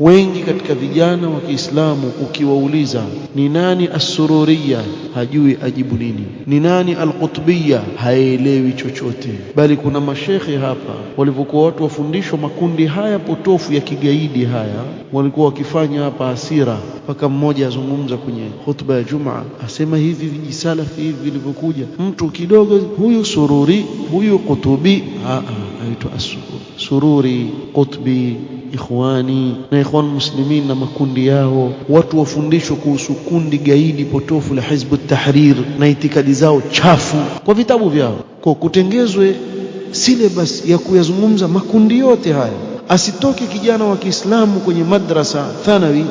Wengi katika vijana wa Kiislamu ukiwauliza ni nani as-sururiyya, hajui ajibu nini. Ni nani al-qutbiyya, haelewi chochote. Bali kuna mashekhe hapa walivyokuwa watu wafundishwa makundi haya potofu ya kigaidi haya, walikuwa wakifanya hapa hasira, mpaka mmoja azungumza kwenye khutba ya Jumaa asema hivi vijisalafi hivi vilivyokuja, mtu kidogo huyu sururi huyu kutubi, aitwa sururi, qutbi, ikhwani na ikhwan muslimin na makundi yao. Watu wafundishwa kuhusu kundi gaidi potofu la Hizb ut-Tahrir na itikadi zao chafu kwa vitabu vyao, kwa kutengezwe syllabus ya kuyazungumza makundi yote haya. Asitoke kijana wa Kiislamu kwenye madrasa thanawi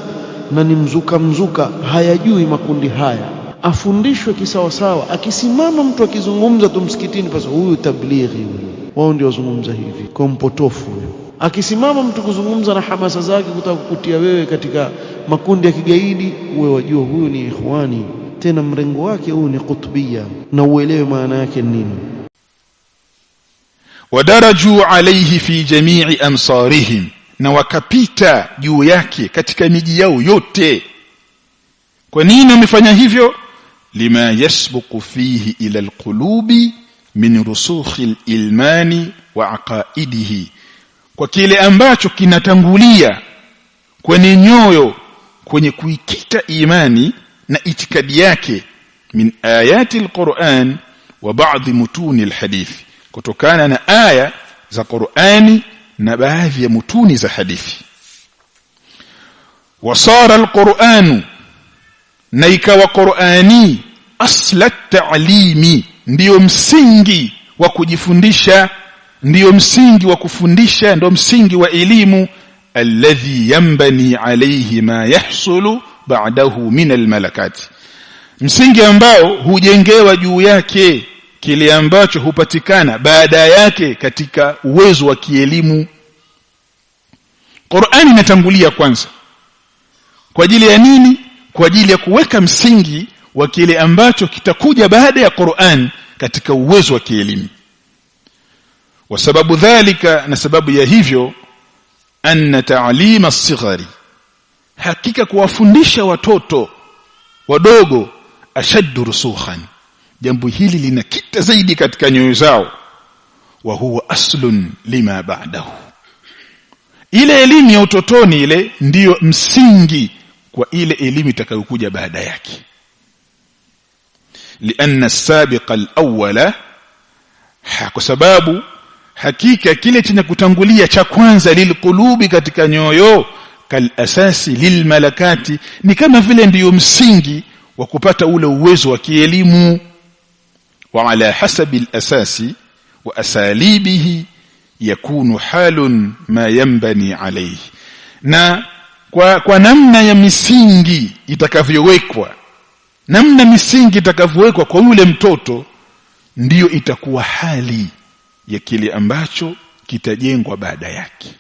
na ni mzuka hayajui makundi haya, afundishwe kisawasawa. Akisimama mtu akizungumza tu msikitini, basi huyu tablighi, huyu wao ndio wazungumza hivi, kwa mpotofu huyo. Akisimama mtu kuzungumza na hamasa zake kutaka kukutia wewe katika makundi ya kigaidi, uwe wajua huyu ni ikhwani, tena mrengo wake huyu ni qutbiyya, na uelewe maana yake nini. Wadaraju alayhi fi jami'i amsarihim, na wakapita juu yake katika miji yao yote. Kwa nini wamefanya hivyo? Lima yasbuqu fihi ila alqulubi min rusukhi alilmani wa aqaidihi, kwa kile ambacho kinatangulia kwenye nyoyo, kwenye kuikita imani na itikadi yake, min ayati alquran wa baadhi mutuni alhadith, kutokana na aya za Qur'ani na baadhi ya mutuni za hadithi. Wasara alquranu, na ikawa Qur'ani asla ta'limi, ndio msingi wa kujifundisha, ndio msingi wa kufundisha, ndio msingi wa elimu. Alladhi yanbani alayhi ma yahsulu ba'dahu min almalakati, msingi ambao hujengewa juu yake kile ambacho hupatikana baada yake katika uwezo wa kielimu. Qur'ani inatangulia kwanza. Kwa ajili ya nini? Kwa ajili ya kuweka msingi wa kile ambacho kitakuja baada ya Qur'an katika uwezo wa kielimu. Wa sababu dhalika, na sababu ya hivyo, anna ta'lima as-sighari, hakika kuwafundisha watoto wadogo, ashaddu rusukhan, jambo hili linakita zaidi katika nyoyo zao. Wa huwa aslun lima ba'dahu, ile elimu ya utotoni ile ndiyo msingi kwa ile elimu itakayokuja baada yake. Lianna as-sabiqa al-awwala, kwa sababu hakika kile chenye kutangulia cha kwanza, lilqulubi, katika nyoyo, kal asasi lilmalakati, ni kama vile ndiyo msingi wa kupata ule uwezo wa kielimu. Wa ala hasabi al-asasi wa asalibihi yakunu halun ma yanbani alayhi, na kwa namna ya misingi itakavyowekwa, namna misingi itakavyowekwa kwa yule mtoto, ndiyo itakuwa hali ya kile ambacho kitajengwa baada yake.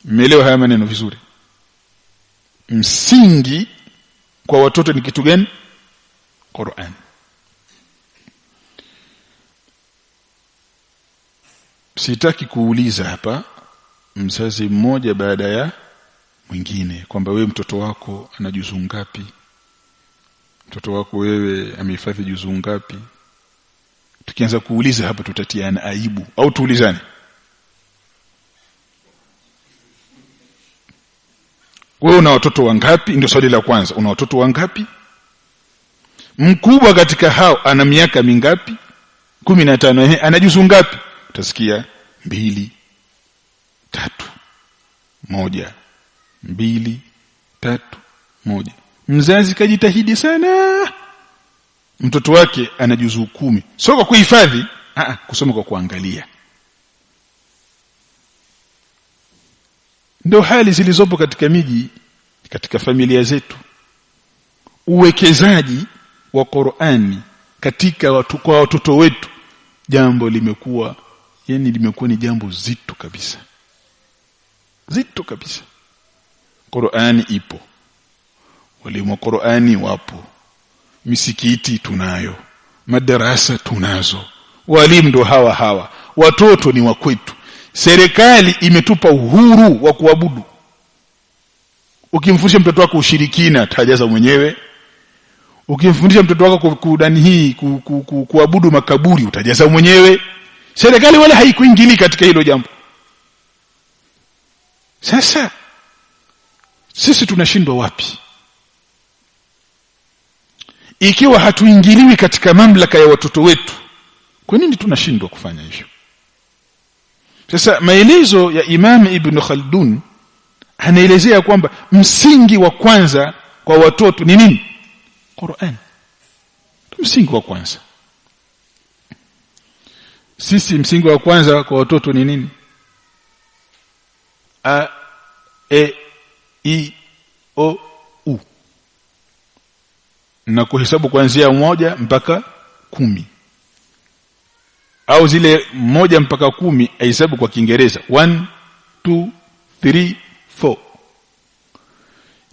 Mmeelewa haya maneno vizuri? Msingi kwa watoto ni kitu gani? Qur'an. Sitaki kuuliza hapa mzazi mmoja baada ya mwingine kwamba wewe mtoto wako ana juzuu ngapi, mtoto wako wewe amehifadhi juzuu ngapi. Tukianza kuuliza hapa tutatiana aibu, au tuulizane? Wewe una watoto wangapi? Ndio swali la kwanza. Una watoto wangapi? Mkubwa katika hao ana miaka mingapi? 15. Ana juzuu ngapi? Utasikia 2, 3, 1, 2, 3, 1. Mzazi kajitahidi sana, mtoto wake ana juzuu 10. Sio kwa kuhifadhi, kusoma kwa kuangalia. Ndio hali zilizopo katika miji, katika familia zetu. Uwekezaji wa Qur'ani katika kwa watoto wetu, jambo limekuwa ni jambo zito kabisa. Zito kabisa. Qur'ani ipo, walimu wa Qur'ani wapo, misikiti tunayo, madarasa tunazo, walimu ndo hawa, watoto ni wa kwetu. serikali imetupa uhuru wa kuabudu. Ukimfundisha mtoto wako ushirikina atajaza mwenyewe. Ukimfundisha mtoto wako kuabudu makaburi utajaza mwenyewe. Serikali wala haikuingili katika hilo jambo. Sasa sisi tunashindwa wapi? Ikiwa hatuingiliwi katika mamlaka ya watoto wetu, kwa nini tunashindwa kufanya hivyo? Sasa maelezo ya Imam Ibn Khaldun anaelezea kwamba msingi wa kwanza kwa watoto ni nini? Qur'an. Msingi wa kwanza. Sisi msingi wa kwanza kwa watoto ni nini? A, E, I, O, U. Na kuhesabu kuanzia 1 mpaka 10. Au zile 1 mpaka 10 ahesabu kwa Kiingereza 1 2 3 4.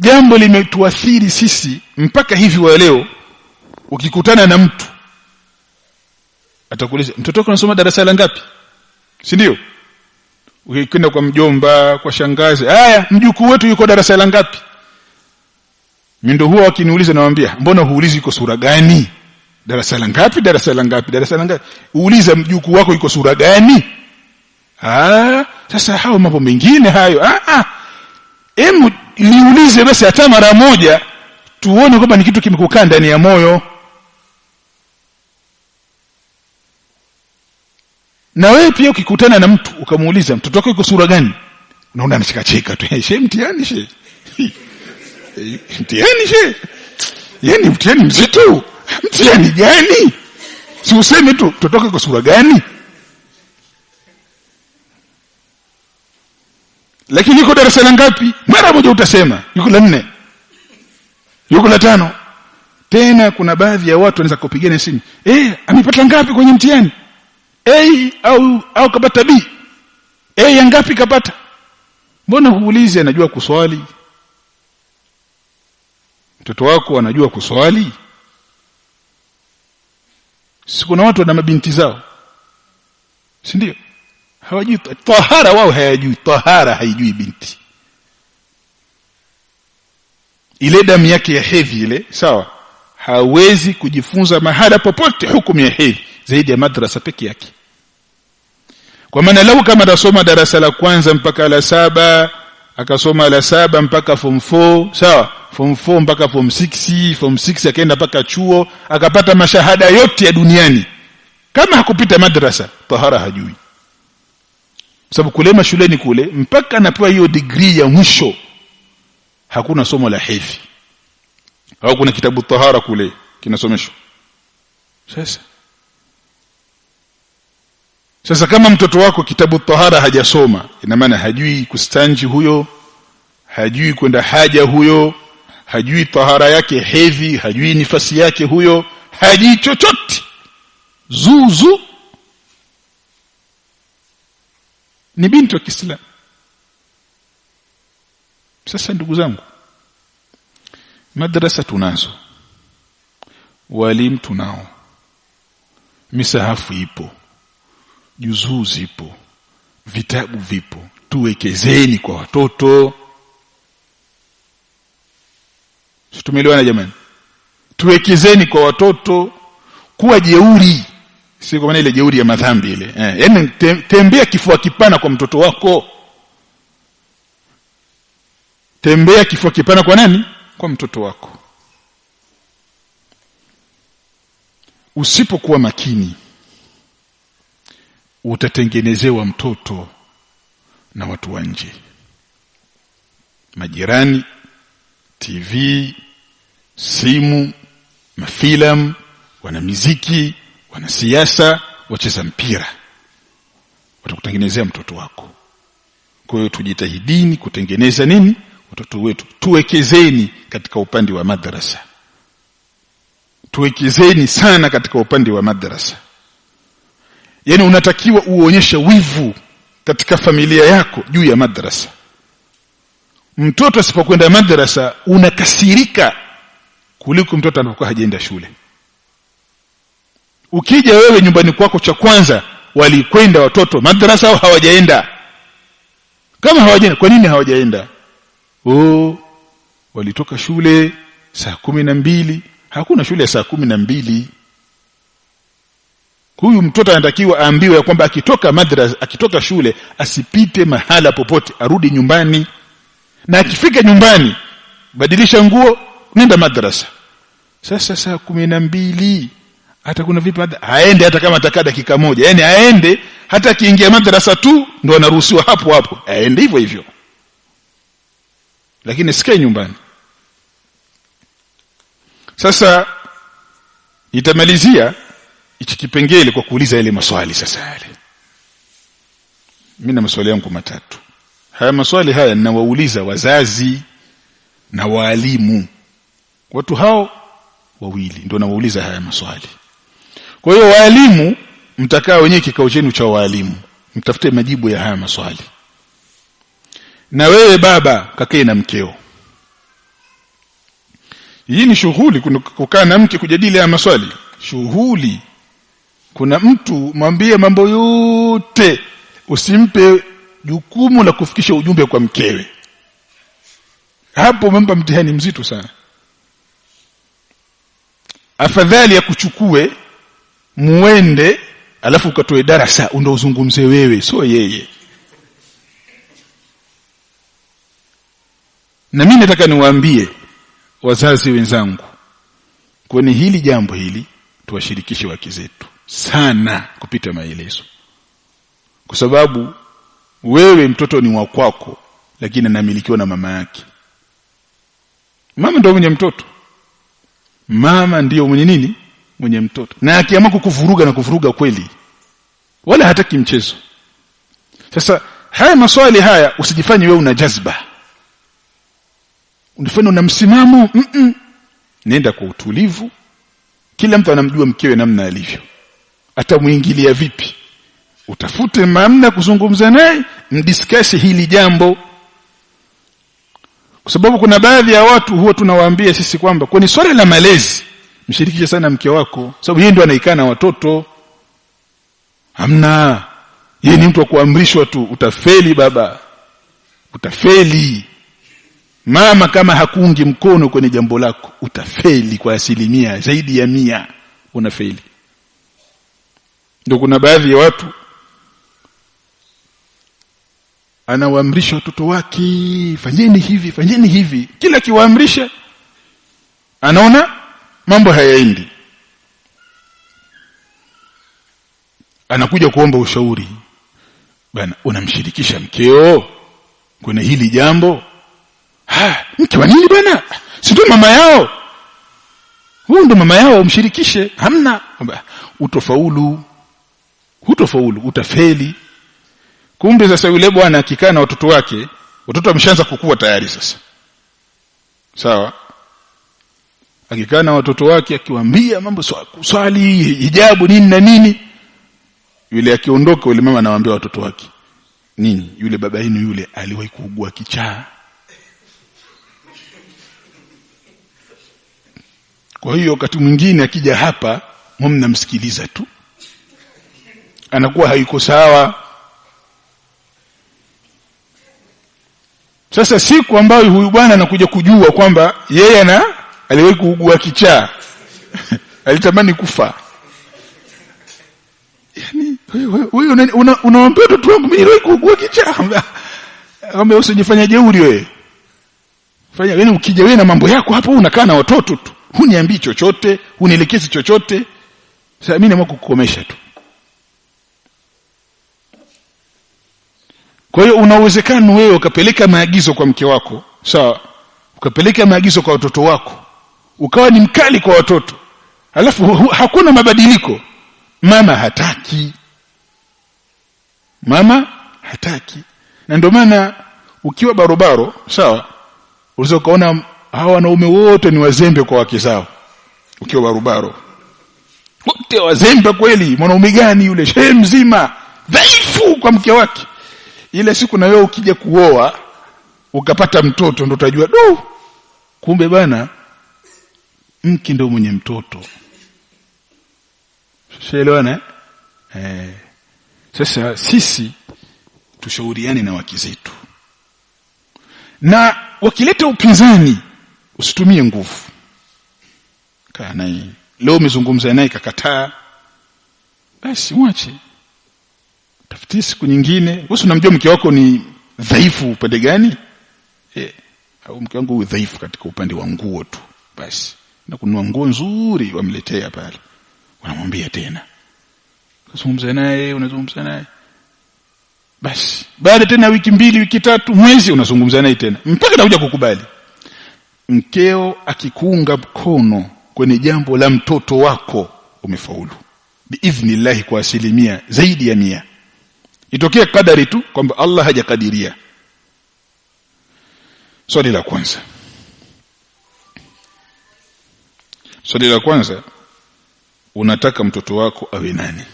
Jambo limetuathiri sisi mpaka hivi wa leo. Ukikutana na mtu atakuuliza mtoto wako anasoma darasa la ngapi? Si ndio? Ukikwenda kwa mjomba, kwa shangazi, haya mjukuu wetu yuko darasa la ngapi? Mimi ndio huwa wakiniuliza nawaambia, mbona huulizi yuko sura gani? Darasa la ngapi? Darasa la ngapi? Darasa la ngapi? Uuliza mjukuu wako yuko sura gani? Sasa hao mambo mengine hayo. Niulize basi hata mara moja tuone kwamba ni kitu kimekukaa ndani ya moyo. Na wewe pia ukikutana na mtu ukamuuliza mtoto wako yuko sura gani? Unaona anacheka tu. She mtihani she. Mtihani she. Yaani mtihani mzito. Mtihani gani? Si useme tu mtoto wako yuko sura gani? Lakini yuko darasa la ngapi? Mara moja utasema yuko la 4. Yuko la 5. Tena kuna baadhi ya watu wanaweza kupigana simu. Amepata ngapi kwenye mtihani? A au kapata B? A ngapi kapata? Mbona huulize anajua kuswali? Mtoto wako anajua kuswali? Si kuna watu wana mabinti zao, si ndio? Hawajui tahara, wao hayajui tahara, haijui binti. Ile damu yake ya hedhi ile, sawa, hawezi kujifunza mahala popote hukumu ya hedhi zaidi ya madrasa peke yake. Kwa maana lau kama atasoma darasa la kwanza mpaka la 7, akasoma la 7 mpaka form 4, sawa, form 4 mpaka form 6, form 6 akaenda mpaka chuo, akapata mashahada yote ya duniani, kama hakupita madrasa, tahara hajui. Sababu kule mashuleni kule mpaka anapewa hiyo degree ya mwisho hakuna somo la hedhi, au kuna kitabu tahara kule kinasomeshwa. Sasa kama mtoto wako kitabu tahara hajasoma, ina maana hajui kustanji huyo, hajui kwenda haja huyo, hajui tahara yake hedhi, hajui nifasi yake huyo, hajui chochote. Zuzu ni binti wa Kiislamu. Sasa ndugu zangu, madrasa tunazo, walimu tunao, misahafu ipo, juzuu zipo, vitabu vipo, tuwekezeni kwa watoto. Tumeelewana jamani? Tuwekezeni kwa watoto. Kuwa jeuri, si kwa maana ile jeuri ya madhambi ile. Yaani tembea kifua kipana kwa mtoto wako. Tembea kifua kipana kwa nani? Kwa mtoto wako. Usipokuwa makini utatengenezewa mtoto na watu wa nje, majirani, TV, simu, mafilamu, wanamuziki, wanasiasa, wacheza mpira. Watakutengenezea mtoto wako. Kwa hiyo tujitahidini kutengeneza nini? Watoto wetu. Tuwekezeni katika upande wa madrasa. Tuwekezeni sana katika upande wa madrasa. Yaani unatakiwa uonyeshe wivu katika familia yako juu ya madrasa. Mtoto asipokwenda madrasa unakasirika kuliko mtoto anapokuwa hajaenda shule. Ukija wewe nyumbani kwako, cha kwanza walikwenda watoto madrasa au hawajaenda? Kama hawajaenda, kwa nini hawajaenda? Walitoka shule saa 12. Hakuna shule saa 12. Huyu mtoto anatakiwa aambiwe kwamba akitoka madrasa, akitoka shule asipite mahala popote, arudi nyumbani. Na akifika nyumbani, badilisha nguo, nenda madrasa. Sasa saa 12 hata kuna vipi aende, hata kama atakaa dakika moja, yani aende, hata akiingia madrasa tu ndo anaruhusiwa hapo hapo, aende hivyo hivyo, lakini sikae nyumbani. Sasa itamalizia hichi kipengele kwa kuuliza ile maswali. Sasa yale, mimi na maswali yangu matatu. Haya maswali haya ninawauliza wazazi na walimu, watu hao wawili ndio nawauliza haya maswali. Kwa hiyo walimu, mtakaa wenyewe kikao chenu cha walimu, mtafute majibu ya haya maswali. Na wewe baba, kakae na mkeo. Hii ni shughuli, kukaa na mke kujadili haya maswali, shughuli. Kuna mtu mwambie mambo yote, usimpe jukumu la kufikisha ujumbe kwa mkewe. Hapo umempa mtihani mzito sana. Afadhali ya kuchukue muende, alafu ukatoe darasa ndio uzungumze wewe, sio yeye. Na mimi nataka niwaambie wazazi wenzangu, kwani hili jambo hili tuwashirikishe wake zetu sana kupita maelezo. Kwa sababu wewe mtoto ni wa kwako, lakini anamilikiwa na mama yake. Mama ndio mwenye mtoto. Mama ndio mwenye nini? Mwenye mtoto. Na akiamua kukuvuruga na kuvuruga kweli, wala hataki mchezo. Sasa haya maswali haya usijifanye wewe una jazba, unifanye una msimamo. Nenda kwa utulivu. Kila mtu anamjua mkewe namna alivyo, atamuingilia vipi. Utafute namna kuzungumza naye, mdiscuss hili jambo. Kwa sababu kuna baadhi ya watu huwa tunawaambia sisi kwamba kwa ni swala la malezi, mshirikishe sana mke wako, sababu yeye ndio anaikana na watoto. Hamna, yeye ni mtu wa kuamrishwa tu. Utafeli baba, utafeli. Mama kama hakuungi mkono kwenye jambo lako, utafeli kwa 100%, zaidi ya 100 unafeli. Ndio kuna baadhi ya watu anawaamrisha watoto wake, fanyeni hivi, fanyeni hivi. Kila kiwaamrisha anaona mambo hayaendi, anakuja kuomba ushauri. Bwana, unamshirikisha mkeo kwenye hili jambo? Mke wa nini bwana? Si ndio mama yao? Huyo ndo mama yao, umshirikishe. Hamna, utofaulu, utafeli. Kumbe sasa yule bwana akikaa na watoto wake, watoto wameshaanza kukua tayari sasa. Sawa? Akikaa na watoto wake akiwaambia mambo swali, hijabu nini na nini, yule akiondoka yule mama anawaambia watoto wake, nini? Yule baba yenu yule aliwahi kuugua kichaa. Kwa hiyo wakati mwingine akija hapa, mnamsikiliza tu, anakuwa haiko sawa. Sasa siku ambayo huyu bwana anakuja kujua kwamba yeye aliwahi kuugua kichaa alitamani kufa. Yaani wewe unaambia mtoto wangu mimi niliwahi kuugua kichaa, kama usijifanye jeuri wewe. Fanya wewe, ukija wewe na mambo yako hapo, unakaa na watoto tu, huniambii chochote, hunielekezi chochote. Sasa mimi naamua kukukomesha tu. Kwa hiyo una uwezekano wewe ukapeleka maagizo kwa mke wako, sawa? Ukapeleka maagizo kwa watoto wako, ukawa ni mkali kwa watoto, alafu hakuna mabadiliko. Mama hataki. Na ndio maana ukiwa barobaro, sawa, unaweza kuona hawa wanaume wote ni wazembe kwa wake zao. Ukiwa barobaro, wote wazembe kweli. Mwanaume gani yule? Shehe mzima, dhaifu kwa mke wake. Ile siku na wewe ukija kuoa ukapata mtoto, ndio utajua kumbe bana mke ndio mwenye mtoto. Shelewana? Sasa sisi tushauriane na wake zetu. Na wakileta upinzani usitumie nguvu. Kaa naye. Leo umezungumza naye kakataa, basi mwache. Tafuti siku nyingine. Wewe unamjua mke wako ni dhaifu upande gani? Au mke wangu ni dhaifu katika upande wa nguo tu. Basi na kununua nguo nzuri wamletea pale. Unamwambia tena. Unazungumza naye. Basi baada tena wiki 2, wiki 3, mwezi unazungumza naye tena mpaka anakuja kukubali. Mkeo akikuunga mkono kwenye jambo la mtoto wako umefaulu biidhnillah kwa asilimia zaidi ya 100. Itokee kadari tu kwamba Allah hajakadiria. Swali la kwanza, unataka mtoto wako awe nani?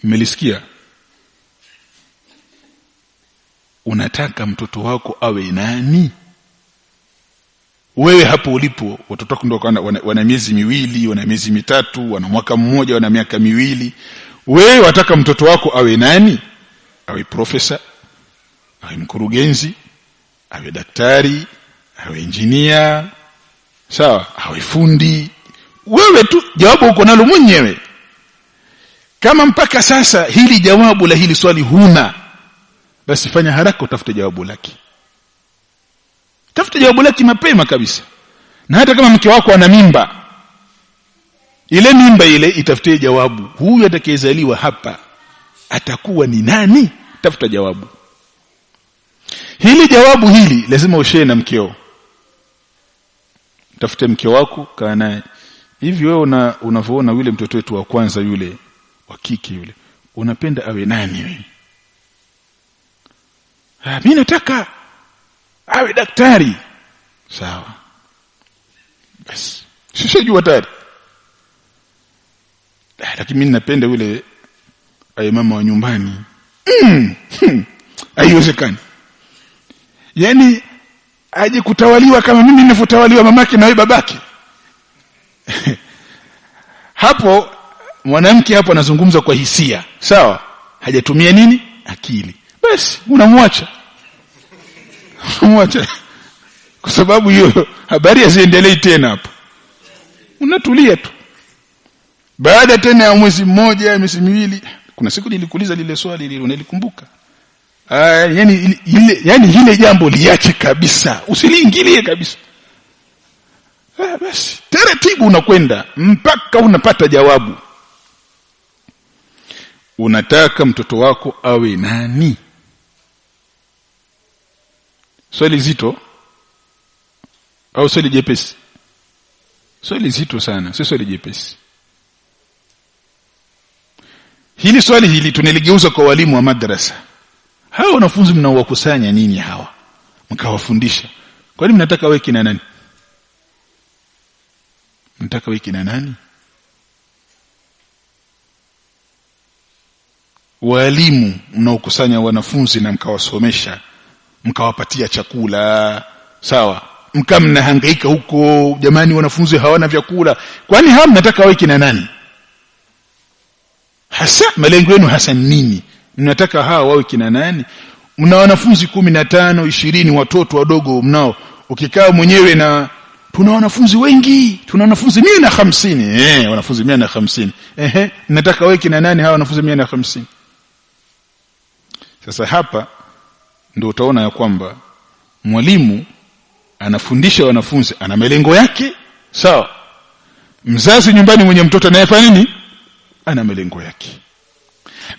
Mmelisikia? Unataka mtoto wako awe nani? Wewe hapo ulipo watoto wako ndio wana miezi 2, wana miezi 3, wana mwaka mmoja, wana miaka 2. Wewe wataka mtoto wako awe nani? Awe profesa, awe mkurugenzi, awe daktari, awe engineer, sawa, awe fundi. Wewe tu jawabu uko nalo mwenyewe. Kama mpaka sasa hili jawabu la hili swali huna, basi fanya haraka utafute jawabu lake. Tafuta jawabu lake mapema kabisa. Na hata kama mke wako ana mimba, ile mimba ile itafutie jawabu. Huyu atakayezaliwa hapa atakuwa ni nani? Tafuta jawabu. Hili jawabu hili lazima ushare na mkeo. Tafute mke wako, kaa naye. Hivi wewe unavoona yule mtoto wetu wa kwanza yule wa kike yule, unapenda awe nani wewe? Mimi nataka awe daktari. Sawa. Basi sijui tayari. Lakini mimi napenda yule awe mama wa nyumbani. Haiwezekani. Yaani aje kutawaliwa kama mimi ninavotawaliwa mamake na wewe babake. Hapo mwanamke hapo anazungumza kwa hisia. Sawa? Hajatumia nini? Akili. Basi unamwacha. Kwa sababu hiyo habari haziendelei tena hapo. Unatulia tu. Baada tena ya mwezi mmoja, miezi 2, kuna siku nilikuuliza lile swali lile, unalikumbuka? Yani ile jambo liache kabisa, usiliingilie kabisa. Basi taratibu unakwenda mpaka unapata jawabu. Unataka mtoto wako awe nani? Swali zito au swali jepesi? Swali zito sana, sio swali jepesi. Hili swali hili tunaligeuza kwa walimu wa madrasa. Hawa wanafunzi mnaowakusanya nini hawa? Mkawafundisha. Kwa nini mnataka wawe kina nani? Mnataka wawe kina nani? Walimu mnaokusanya wanafunzi na mkawasomesha, mkawapatia chakula, sawa? Mnahangaika huko, jamani wanafunzi hawana vyakula. Kwani hawa mnataka wawe kina nani? Hasa malengo yenu hasa nini? Mnataka hawa wawe kina nani? Mna wanafunzi 15, 20 watoto wadogo mnao. Ukikaa mwenyewe na tuna wanafunzi wengi, tuna wanafunzi 150. Wanafunzi 150. Mnataka wawe kina nani hawa wanafunzi 150? Sasa hapa ndio utaona ya kwamba mwalimu anafundisha wanafunzi, ana malengo yake, sawa? Mzazi nyumbani mwenye mtoto anayefanya nini? Ana malengo yake.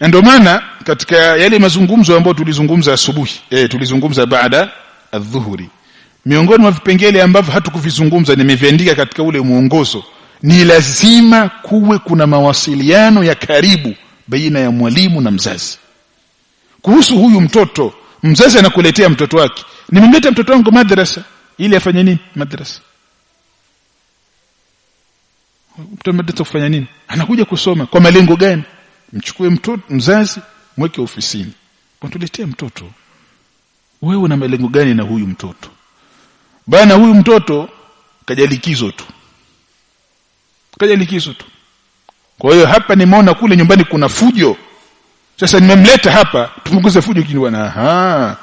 Na ndio maana katika yale mazungumzo ambayo tulizungumza asubuhi, tulizungumza baada adhuhuri, miongoni mwa vipengele ambavyo hatukuvizungumza nimeviandika katika ule muongozo, ni lazima kuwe kuna mawasiliano ya karibu baina ya mwalimu na mzazi. Kuhusu huyu mtoto, mzazi anakuletea mtoto wake, nimemleta mtoto wangu madrasa ili afanye nini madrasa? Mtoto kufanya nini? Anakuja kusoma kwa malengo gani? Mchukue mtoto mzazi mweke ofisini. Watuletee mtoto. Wewe una malengo gani na huyu mtoto? Bana huyu mtoto kaja likizo tu. Kwa hiyo hapa nimeona kule nyumbani kuna fujo. Sasa nimemleta hapa tupunguze fujo kini na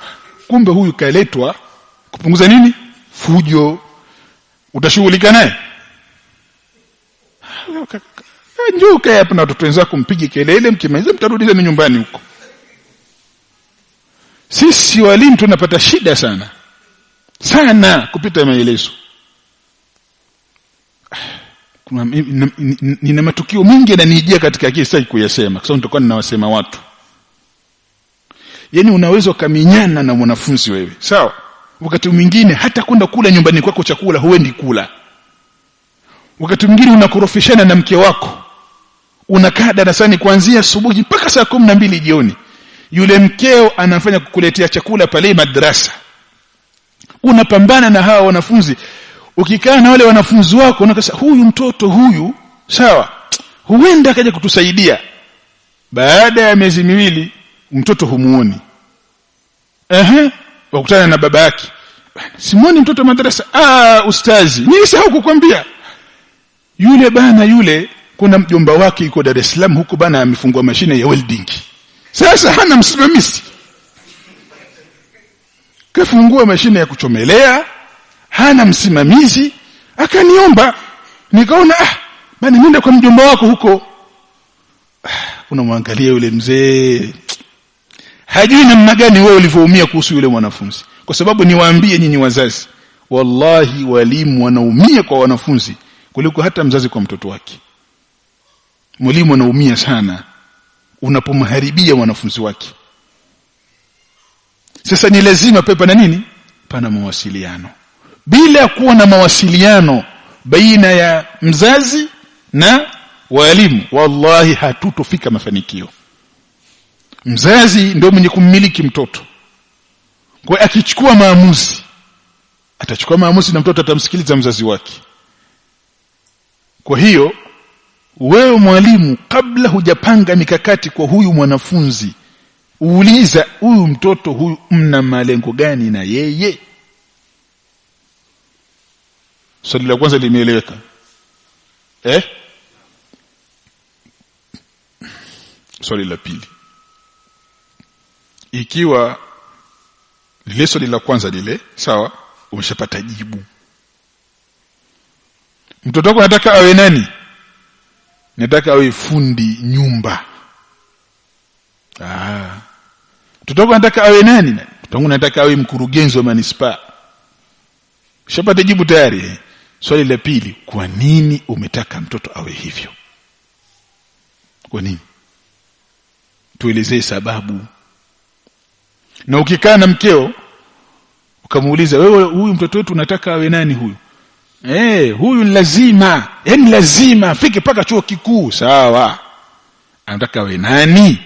kumbe huyu kaletwa kupunguza nini? Fujo. Utashughulika naye? Njoo kae hapa na watoto wenzako mpige kelele, mkimaliza mtarudi nyumbani huko. Sisi walimu tunapata shida sana kupita maelezo. Nina matukio mengi yananijia katika akili sasa kuyasema kwa sababu nitakuwa ninawasema watu. Yaani unaweza kaminyana na mwanafunzi wewe, sawa? Wakati mwingine hata kwenda kula nyumbani kwako chakula huendi kula. Wakati mwingine unakorofishana na mke wako. Unakaa darasani kuanzia asubuhi mpaka saa 12 jioni. Yule mkeo anafanya kukuletea chakula pale madrasa. Unapambana na hawa wanafunzi. Ukikaa na wale wanafunzi wako unakasema huyu mtoto huyu, sawa? Huenda akaja kutusaidia. Baada ya miezi miwili mtoto humuoni. Wakutana na baba yake. Simuoni mtoto madrasa. Ustazi, nilisahau kukwambia. Yule kuna mjomba wake yuko Dar es Salaam huko bana amefungua mashine ya welding. Sasa hana msimamizi. Kafungua mashine ya kuchomelea, hana msimamizi, akaniomba. Nikaona bana nenda kwa mjomba wako huko. Unamwangalia yule mzee. Hajui namna gani wewe ulivyoumia kuhusu yule mwanafunzi. Kwa sababu niwaambie nyinyi wazazi, wallahi walimu wanaumia kwa wanafunzi kuliko hata mzazi kwa mtoto wake. Mwalimu anaumia sana unapomharibia mwanafunzi wake. Sasa ni lazima pepa na nini? Pana mawasiliano. Bila kuwa na mawasiliano baina ya mzazi na walimu, wallahi hatutofika mafanikio. Mzazi ndio mwenye kummiliki mtoto. Kwa akichukua maamuzi, atachukua maamuzi na mtoto atamsikiliza mzazi wake. Kwa hiyo wewe mwalimu, kabla hujapanga mikakati kwa huyu mwanafunzi, uuliza huyu mtoto huyu mna malengo gani na yeye? Swali la kwanza limeeleweka. Swali la pili. Ikiwa lile swali la kwanza lile, sawa, umeshapata jibu. Mtoto wako anataka awe nani? Nataka awe fundi nyumba. Mtoto wako anataka awe nani? Mtoto wangu anataka awe mkurugenzi wa manispaa. Ushapata jibu tayari. Swali la pili, kwa nini umetaka mtoto awe hivyo? Kwa nini? Tuelezee sababu. Na ukikaa na mkeo ukamuuliza, wewe huyu mtoto wetu unataka awe nani huyu? Huyu ni lazima, yani lazima afike paka chuo kikuu. Sawa. Anataka awe nani?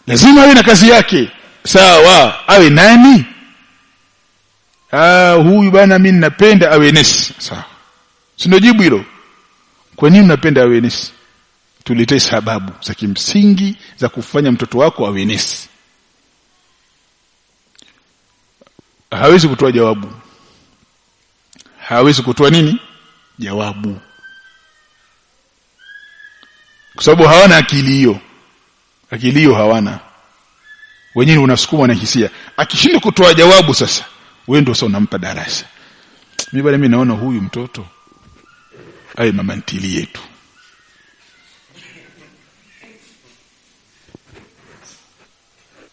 Lazima awe na kazi yake. Sawa. Awe nani? Huyu bana mimi napenda awe nesi. Sawa. Si ndio jibu hilo? Kwa nini unapenda awe nesi? Tuletee sababu za kimsingi za kufanya mtoto wako awe nesi. Hawezi kutoa jawabu. Hawezi kutoa nini? Jawabu. Kwa sababu hawana akili hiyo. Akili hiyo hawana. Wenyewe unasukuma na hisia. Akishinda kutoa jawabu sasa, wewe ndio sasa unampa darasa. Mimi naona huyu mtoto awe mama ntili yetu.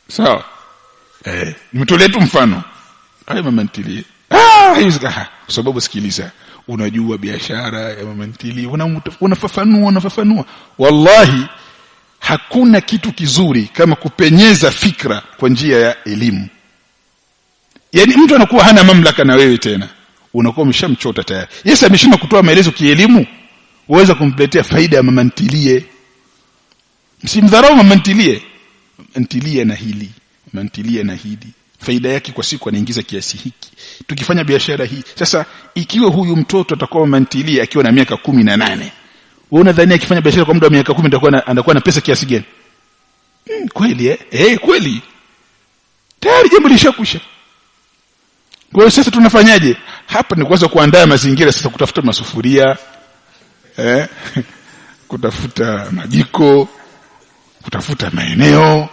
Sawa. Nimetolea tu mfano. Awe mama ntili. Kwa sababu sikiliza, unajua biashara ya mama ntili, unafafanua. Wallahi hakuna kitu kizuri kama kupenyeza fikra kwa njia ya elimu. Yaani mtu anakuwa hana mamlaka na wewe tena. Unakuwa umeshamchota tayari. Yesu ameshinda kutoa maelezo kielimu, uweza kumletea faida ya mama ntilie. Msimdharau mama ntilie. Ntilie na hili, mama ntilie na hili. Faida yake kwa siku anaingiza kiasi hiki. Tukifanya biashara hii. Sasa ikiwa huyu mtoto atakuwa mama ntilie akiwa na miaka 18. Wewe unadhani akifanya biashara kwa muda wa miaka 10 anakuwa na pesa kiasi gani? Kweli kweli. Tayari jambo lishakusha. Kwa hiyo sasa tunafanyaje? Hapa ni kwanza kuandaa mazingira sasa, kutafuta masufuria, kutafuta majiko, kutafuta maeneo.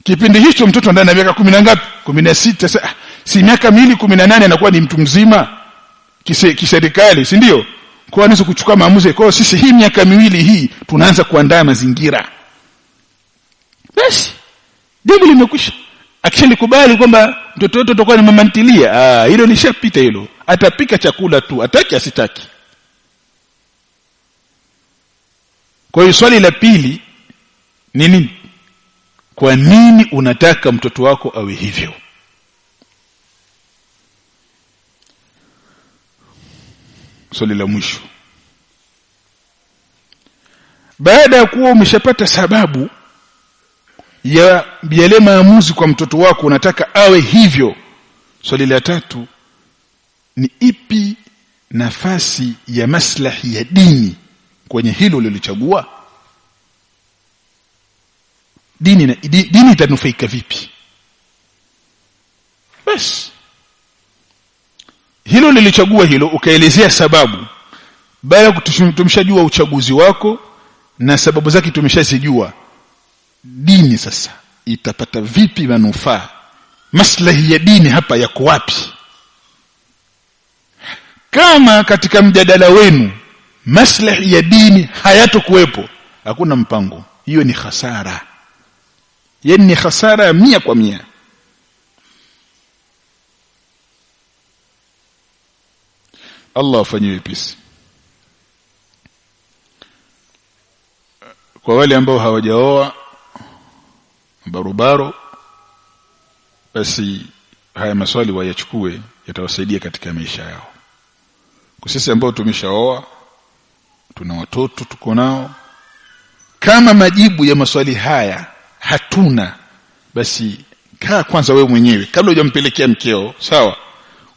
Kipindi hicho mtoto ndani ya miaka 10 na ngapi? 16. Si miaka 18 anakuwa ni mtu mzima kiserikali, si ndio? Kwa anaweza kuchukua maamuzi. Kwa sisi hii miaka 2 hii tunaanza kuandaa mazingira. Basi jambo limekwisha. Akishalikubali kwamba mtoto wetu atakuwa ni mama ntilia, hilo lishapita hilo. Atapika chakula tu, ataki asitaki. Kwa hiyo swali la pili ni nini? Kwa nini unataka mtoto wako awe hivyo? Swali la mwisho. Baada ya kuwa umeshapata sababu ya yale maamuzi kwa mtoto wako unataka awe hivyo, swali la tatu ni ipi nafasi ya maslahi ya dini kwenye hilo ulilochagua? Dini itanufaika vipi? Basi hilo lilichagua hilo, ukaelezea sababu. Baada tumeshajua uchaguzi wako na sababu zake tumeshazijua, dini sasa itapata vipi manufaa? Maslahi ya dini hapa yako wapi? Kama katika mjadala wenu maslahi ya dini hayatokuwepo, hakuna mpango, hiyo ni hasara. Yaani ni hasara 100%. Allah afanywe wepesi. Kwa wale ambao hawajaoa barobaro, basi haya maswali wayachukue, yatawasaidia katika maisha yao. Kwa sisi ambao tumeshaoa, tuna watoto tuko nao, kama majibu ya maswali haya hatuna, basi kaa kwanza wewe mwenyewe kabla hujampelekea mkeo, sawa,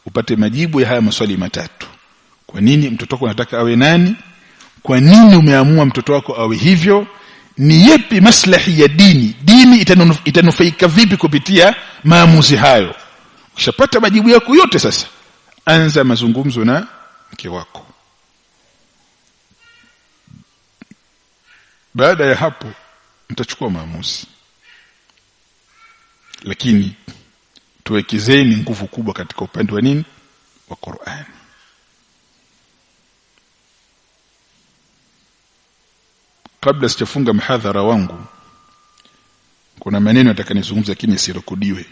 upate majibu ya haya maswali matatu. Kwa nini mtoto wako unataka awe nani? Kwa nini umeamua mtoto wako awe hivyo? Ni yapi maslahi ya dini? Dini itanufaika vipi kupitia maamuzi hayo? Ukishapata majibu yako yote, sasa anza mazungumzo na mke wako. Baada ya hapo mtachukua maamuzi. Lakini tuwekezeni nguvu kubwa katika upande wa nini? Wa Qur'an. Kabla sijafunga mhadhara wangu, kuna maneno nataka nizungumze lakini sirekodiwe.